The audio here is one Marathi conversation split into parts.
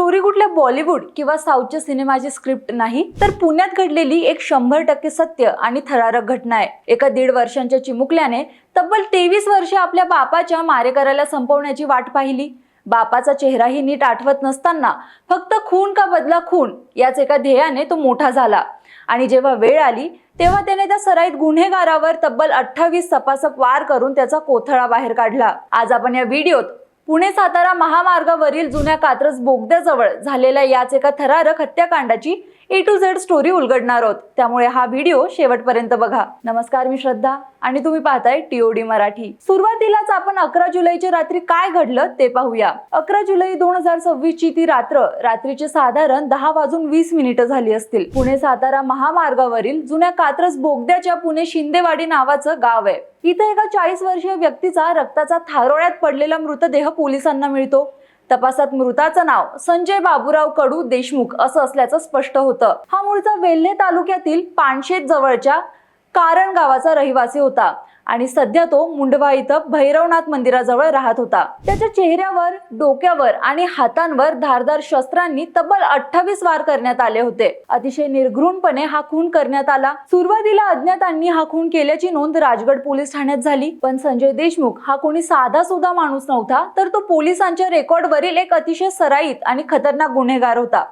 स्टोरी कुठल्या बॉलिवूड किंवा साऊथच्या सिनेमाची स्क्रिप्ट नाही, तर पुण्यात घडलेली एक 100% सत्य आणि थरारक घटना आहे। एका 1.5 वर्षांच्या चिमुकल्याने तब्बल 23 वर्षे आपल्या बापाच्या मारेकऱ्याला संपवण्याची वाट पाहिली। बापाचा चेहराही नीट आठवत नसताना फक्त खून का बदला खून याच एका ध्येयाने तो मोठा झाला। आणि जेव्हा वेळ आली तेव्हा त्याने त्या सराईत गुन्हेगारावर तब्बल 28 सपासप वार करून त्याचा कोथळा बाहेर काढला। आज आपण या व्हिडिओत पुणे सातारा महामार्गावरील जुन्या कात्रज बोगद्याजवळ झालेल्या याच एका थरारक हत्याकांडाची A to Z स्टोरी उलगडणार आहोत, त्यामुळे हा व्हिडिओ शेवटपर्यंत बघा। नमस्कार, मी श्रद्धा आणि तुम्ही पाहताय TOD मराठी। सुरुवातीलाच आपण 11 जुलैच्या रात्री काय घडलं ते पाहूया। 11 जुलै 2026 ची ती रात्रीचे साधारण 10:20 झाली असतील। पुणे सातारा महामार्गावरील जुन्या कात्रज बोगद्याच्या पुणे शिंदेवाडी नावाचं गाव आहे। इथे एका 40 वर्षीय व्यक्तीचा रक्ताचा थारोळ्यात पडलेला मृतदेह पोलिसांना मिळतो। तपासात मृताचं नाव संजय बाबूराव कडू देशमुख असं असल्याचं स्पष्ट होतं। हा मूळचा वेल्हे तालुक्यातील पानशेत जवळच्या कारण गावाचा रहिवासी होता आणि सध्या तो मुंडवा इथं भैरवनाथ मंदिराजवळ राहत होता। त्याच्या चेहऱ्यावर, डोक्यावर आणि हातांवर धारदार शस्त्रांनी तब्बल 28 वार करण्यात आले होते। अतिशय निर्घृणपणे हा खून करण्यात आला। सुरुवातीला अज्ञातांनी हा खून केल्याची नोंद राजगड पोलीस ठाण्यात झाली, पण संजय देशमुख हा कोणी साधा सुद्धा माणूस नव्हता, तर तो पोलिसांच्या रेकॉर्डवरील एक अतिशय सराईत आणि खतरनाक गुन्हेगार होता।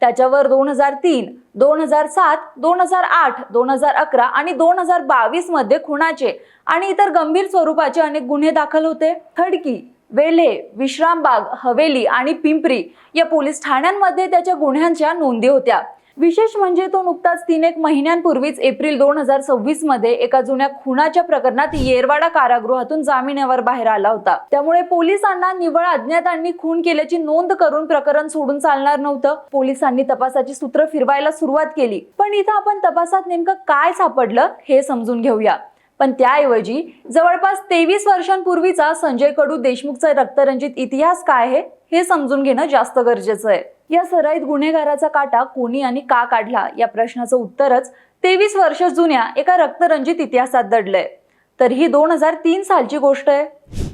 त्याच्यावर 2003, 2007, 2008, 2011 आणि 2022 मध्ये खुनाचे आणि इतर गंभीर स्वरूपाचे अनेक गुन्हे दाखल होते। खडकी, वेल्हे, विश्रामबाग, हवेली आणि पिंपरी या पोलीस ठाण्यांमध्ये त्याच्या गुन्ह्यांच्या नोंदी होत्या। विशेष म्हणजे तो नुकताच 3-1 महिन्यांपूर्वीच एप्रिल 2026 मध्ये एका जुन्या खुनाच्या प्रकरणात येरवाडा कारागृहातून जामिनावर बाहेर आला होता। त्यामुळे पोलिसांना निव्वळ अज्ञातांनी खून केल्याची नोंद करून प्रकरण सोडून चालणार नव्हतं। पोलिसांनी तपासाची सूत्र फिरवायला सुरुवात केली, पण इथं आपण तपासात नेमकं काय सापडलं हे समजून घेऊया। पण त्याऐवजी जवळपास 23 वर्षांपूर्वीचा संजय कडू देशमुखचा रक्तरंजित इतिहास काय आहे हे समजून घेणं जास्त गरजेचं आहे। या सराईत गुन्हेगाराचा काटा कोणी आणि का काढला या प्रश्नाचं उत्तरच 23 वर्ष जुन्या एका रक्तरंजित इतिहासात दडलंय। तर ही 2003 सालची गोष्ट आहे।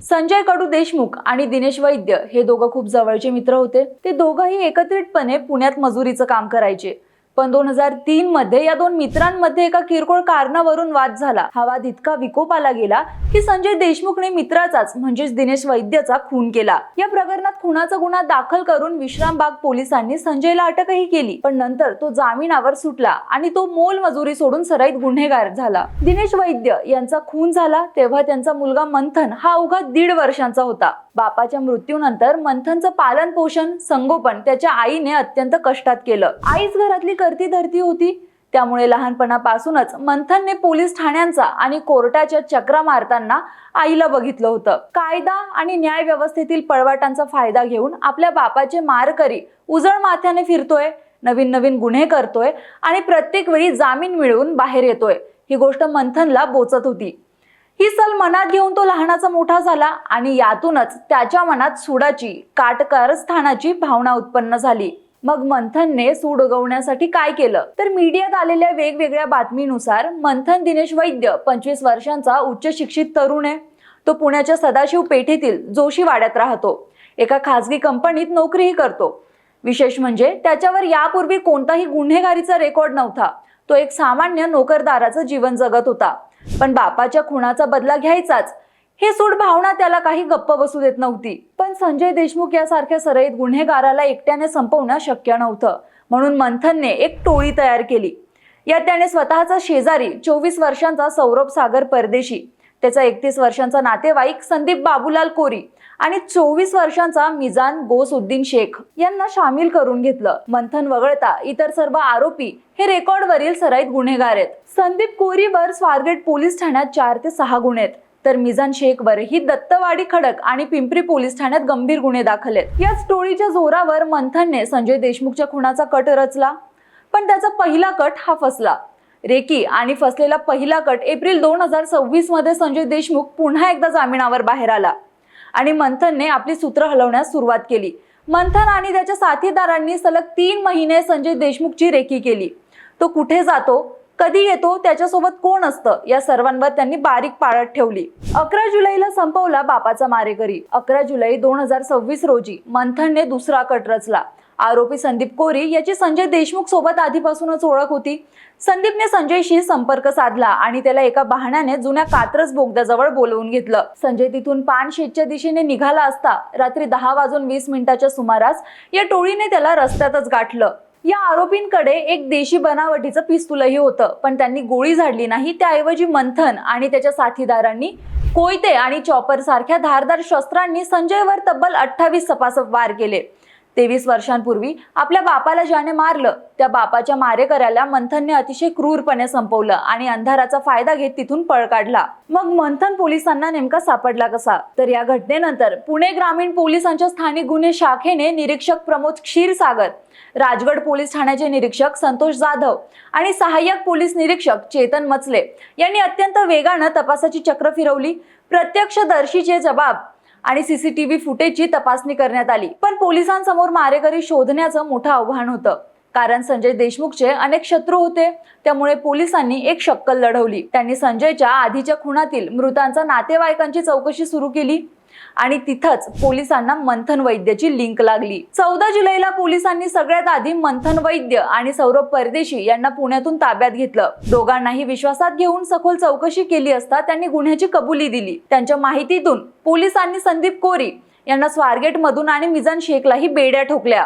संजय कडू देशमुख आणि दिनेश वैद्य हे दोघं खूप जवळचे मित्र होते। ते दोघंही एकत्रितपणे पुण्यात मजुरीचं काम करायचे। पण 2003 मध्ये या दोन मित्रांमध्ये एका किरकोळ कारणावरून वाद झाला। हा वाद इतका विकोपाला गेला की संजय देशमुखने मित्राचाच म्हणजेच दिनेश वैद्यचा खून केला। या प्रकरणात खुनाचा गुन्हा दाखल करून विश्रामबाग पोलिसांनी संजयला अटकही केली, पण नंतर तो जामिनावर सुटला आणि तो मोलमजुरी सोडून सराईत गुन्हेगार झाला। दिनेश वैद्य यांचा खून झाला तेव्हा त्यांचा मुलगा मंथन हा अवघा 1.5 वर्षांचा होता। बापाच्या मृत्यूनंतर मंथनचं पालन पोषण, संगोपन त्याच्या आईने अत्यंत कष्टात केलं। आईच घरातली करती धरती होती, त्यामुळे लहानपणापासूनच मंथनने पोलीस ठाण्यांचा आणि कोर्टाच्या चक्रा मारताना आईला बघितलं होतं। कायदा आणि न्याय व्यवस्थेतील पळवाटांचा फायदा घेऊन आपल्या बापाचे मारकरी उजळ माथ्याने फिरतोय, नवीन नवीन गुन्हे करतोय आणि प्रत्येक वेळी जामीन मिळवून बाहेर येतोय, ही गोष्ट मंथनला बोचत होती। ही सल मनात घेऊन तो लहानाचा मोठा झाला आणि यातूनच त्याच्या मनात सूडाची, कारस्थानाची भावना उत्पन्न झाली। मग मंथनने सूड उगवण्यासाठी काय केलं तर मीडियात आलेल्या वेगवेगळ्या बातमीनुसार मंथन दिनेश वैद्य 25 वर्षांचा उच्च शिक्षित तरुण आहे। तो पुण्याच्या सदाशिव पेठेतील जोशीवाड्यात राहतो। एका खासगी कंपनीत नोकरीही करतो। विशेष म्हणजे त्याच्यावर यापूर्वी कोणताही गुन्हेगारीचा रेकॉर्ड नव्हता। तो एक सामान्य नोकरदाराचं जीवन जगत होता, पण बापाच्या खुनाचा बदला घ्यायचाच हे सूड भावना त्याला काही गप्प बसू देत नव्हती। पण संजय देशमुख यासारख्या सराईत गुन्हेगाराला एकट्याने संपवणं शक्य नव्हतं, म्हणून मंथनने एक टोळी तयार केली। यात त्याने स्वतःचा शेजारी 24 वर्षांचा सौरभ सागर परदेशी, त्याचा 31 वर्षांचा नातेवाईक संदीप बाबूलाल कोरी आणि 24 वर्षांचा मिजान गोसउद्दीन शेख यांना सामील करून घेतलं। मंथन वगळता इतर सर्व आरोपी हे रेकॉर्डवरील सराईत गुन्हेगार आहेत। संदीप कोरीवर स्वारगेट पोलीस ठाण्यात 4 ते 6 गुन्हे आहेत, तर मिजान शेखवर ही दत्तवाडी खडक आणि पिंपरी पोलीस ठाण्यात गंभीर गुन्हे दाखल आहेत। या स्टोरीच्या जोरावर मंथनने संजय देशमुखच्या खुनाचा कट रचला, पण त्याचा पहिला कट हा फसला। रेकी आणि फसलेला पहिला कट एप्रिल 2026 मध्ये संजय देशमुख पुन्हा एकदा जामिनावर बाहेर आला आणि मंथनने आपली सूत्र हलवण्यास सुरुवात केली। मंथन आणि त्याच्या साथीदारांनी सलग 3 महिने संजय देशमुखची रेकी केली। तो कुठे जातो, कधी येतो, त्याच्यासोबत कोण असतं या सर्वांवर त्यांनी बारीक पाळत ठेवली। 11 जुलैला संपवला बापाचा मारेकरी। 11 जुलै 2026 रोजी मंथनने दुसरा कट रचला आरोपी संदीप कोरी याची संजय देशमुख सोबत आधीपासूनच ओळख होती. संदीपने संजयशी संपर्क साधला आणि त्याला एका बहाण्याने जुन्या कात्रज बोगद्याजवळ बोलवून घेतलं. संजय तिथून पानशेतच्या दिशेने निघाला असता रात्री 10:20 सुमारास या टोळीने त्याला रस्त्यातच गाठलं. या आरोपींकडे एक देशी बनावटीचं पिस्तूलही होतं, पण त्यांनी गोळी झाडली नाही. त्याऐवजी मंथन आणि त्याच्या साथीदारांनी कोयते आणि चॉपर सारख्या धारदार शस्त्रांनी संजयवर तब्बल 28 सपासप वार केले. 23 वर्षांपूर्वी आपल्या बापाला ज्याने मारलं त्या बापाच्या मारेकऱ्याला मंथनने अतिशय क्रूरपणे संपवलं आणि अंधाराचा फायदा घेत तिथून पळ काढला. मग मंथन पोलिसांना नेमका सापडला कसा? तर या घटनेनंतर पुणे ग्रामीण पोलिसांच्या स्थानिक गुन्हे शाखेने निरीक्षक प्रमोद क्षीरसागर, राजगड पोलीस ठाण्याचे निरीक्षक संतोष जाधव आणि सहाय्यक पोलीस निरीक्षक चेतन मचले यांनी अत्यंत वेगानं तपासाची चक्र फिरवली. प्रत्यक्षदर्शीचे जबाब आणि सीसीटीव्ही फुटेजची तपासणी करण्यात आली. पण पोलिसांसमोर मारेकरी शोधण्याचं मोठं आव्हान होतं, कारण संजय देशमुखचे अनेक शत्रू होते. त्यामुळे पोलिसांनी एक शक्कल लढवली. त्यांनी संजयच्या आधीच्या खुनातील मृतांच्या नातेवाईकांची चौकशी सुरू केली आणि तिथंच पोलिसांना मंथन वैद्यची लिंक लागली. 14 जुलैला पोलिसांनी सगळ्यात आधी मंथन वैद्य आणि सौरभ परदेशी यांना पुण्यातून ताब्यात घेतलं. दोघांनाही विश्वासात घेऊन सखोल चौकशी केली असता त्यांनी गुन्ह्याची कबुली दिली. त्यांच्या माहितीतून पोलिसांनी संदीप कोरी यांना स्वारगेट मधून आणि मिजान शेखलाही बेड्या ठोकल्या.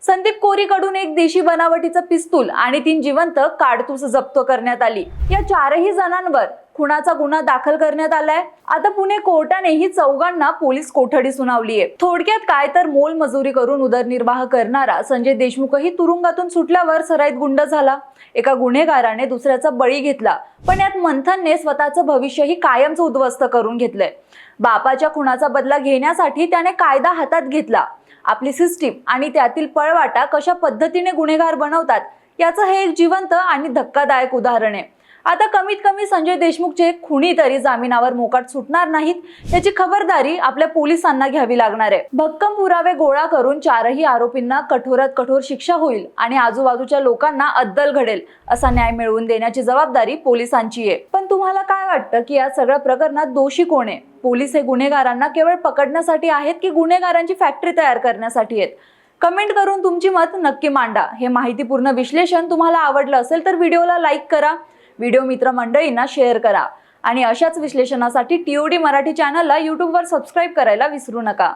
संदीप कोरीकडून एक देशी बनावटीचं पिस्तूल आणि 3 जिवंत काडतूस जप्त करण्यात आली. या 4ही जणांवर खुनाचा गुन्हा दाखल करण्यात आलाय. आता पुणे कोर्टानेही चौघांना पोलीस कोठडी सुनावलीये. थोडक्यात काय तर मोलमजुरी करून उदरनिर्वाह करणारा संजय देशमुखही तुरुंगातून सुटल्यावर सराईत गुंड झाला. एका गुन्हेगाराने दुसऱ्याचा बळी घेतला, पण यात मंथनने स्वतःचं भविष्यही कायमचं उद्ध्वस्त करून घेतलंय. बापाच्या खुनाचा बदला घेण्यासाठी त्याने कायदा हातात घेतला. आपली सिस्टीम आणि त्यातील पळवाटा कशा पद्धतीने गुन्हेगार बनवतात याचं हे एक जिवंत आणि धक्कादायक उदाहरण आहे. आता कमीत कमी संजय देशमुखचे खुनी तरी जामिनावर मोकाट सुटणार नाहीत याची खबरदारी आपल्या पोलिसांना घ्यावी लागणार आहे. भक्कम पुरावे गोळा करून 4ही आरोपींना कठोरात कठोर शिक्षा होईल आणि आजूबाजूच्या लोकांना अद्दल घडेल असा न्याय मिळवून देण्याची जबाबदारी पोलिसांची आहे. पण तुम्हाला काय वाटतं की या सगळ्या प्रकरणात दोषी कोण आहे? पोलीस हे गुन्हेगारांना केवळ पकडण्यासाठी आहेत की गुन्हेगारांची फॅक्टरी तयार करण्यासाठी आहेत? कमेंट करून तुमची मत नक्की मांडा. हे माहितीपूर्ण विश्लेषण तुम्हाला आवडलं असेल तर व्हिडिओला लाईक करा, व्हिडिओ मित्रमंडळींना शेअर करा आणि अशाच विश्लेषणासाठी TOD मराठी चॅनलला YouTubeवर सबस्क्राईब करायला विसरू नका.